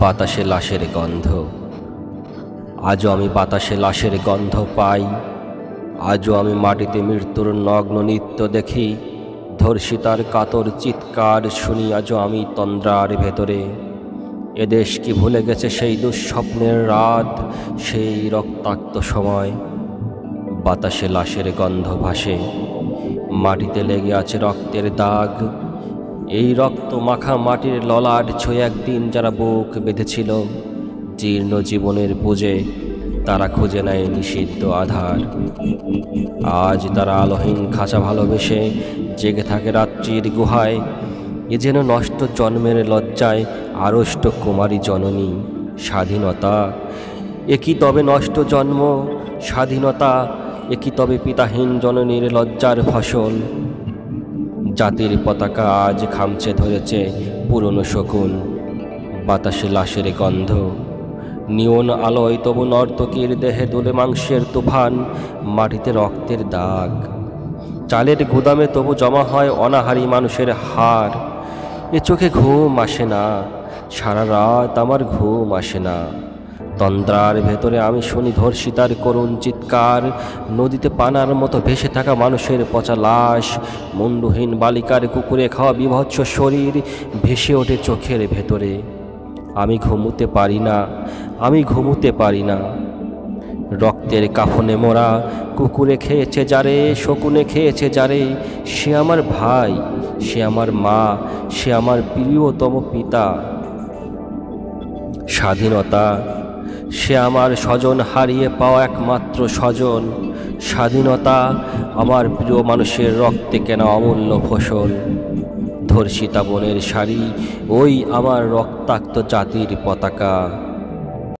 বাতাসে লাশের গন্ধ। আজও আমি বাতাসে লাশের গন্ধ পাই। আজও আমি মাটিতে মৃত্যুর নগ্ন নৃত্য দেখি। ধর্ষিতার কাতর চিৎকার শুনি আজও আমি তন্দ্রার ভেতরে। এদেশ কি ভুলে গেছে সেই দুঃস্বপ্নের রাত, সেই রক্তাক্ত সময়? বাতাসে লাশের গন্ধ ভাসে, মাটিতে লেগে আছে রক্তের দাগ। এই রক্ত মাখা মাটির ললাট ছুঁয়ে একদিন যারা বুক বেঁধেছিল জীর্ণ জীবনের বুঝে, তারা খুঁজে নেয় নিষিদ্ধ আধার। আজ তারা আলোহীন খাঁচা ভালোবেসে জেগে থাকে রাত্রির গুহায়। এ যেন নষ্ট জন্মের লজ্জায় আড়ষ্ট কুমারী জননী। স্বাধীনতা এ কি তবে নষ্ট জন্ম? স্বাধীনতা এ কি তবে পিতাহীন জননীর লজ্জার ফসল? জাতির পতাকা আজ খামচে ধরেছে পুরনো শকুন। বাতাসে লাশের গন্ধ, নিয়ন আলোয় তবু নর্তকীর দেহে দুলে মাংসের তুফান, মাটিতে রক্তের দাগ। চালের গুদামে তবু জমা হয় অনাহারী মানুষের হাড়। এ চোখে ঘুম আসে না, সারা রাত আমার ঘুম আসে না। তন্দ্রার ভেতরে আমি শুনি ধর্ষিতার করুণ চিৎকার। নদীতে পানার মতো ভেসে থাকা মানুষের পচা লাশ, মুন্ডহীন বালিকার কুকুরে খাওয়া বিভৎস শরীর ভেসে ওঠে চোখের ভেতরে। আমি ঘুমুতে পারি না, আমি ঘুমুতে পারি না। রক্তের কাফনে মোরা কুকুরে খেয়েছে যারে, শকুনে খেয়েছে যারে, সে আমার ভাই, সে আমার মা, সে আমার প্রিয়তম পিতা। স্বাধীনতা সে আমার স্বজন হারিয়ে পাওয়া একমাত্র স্বজন। স্বাধীনতা আমার প্রিয় মানুষের রক্তে কেনা অমূল্য ফসল। ধর্ষিতা বোনের শাড়ি, ওই আমার রক্তাক্ত জাতির পতাকা।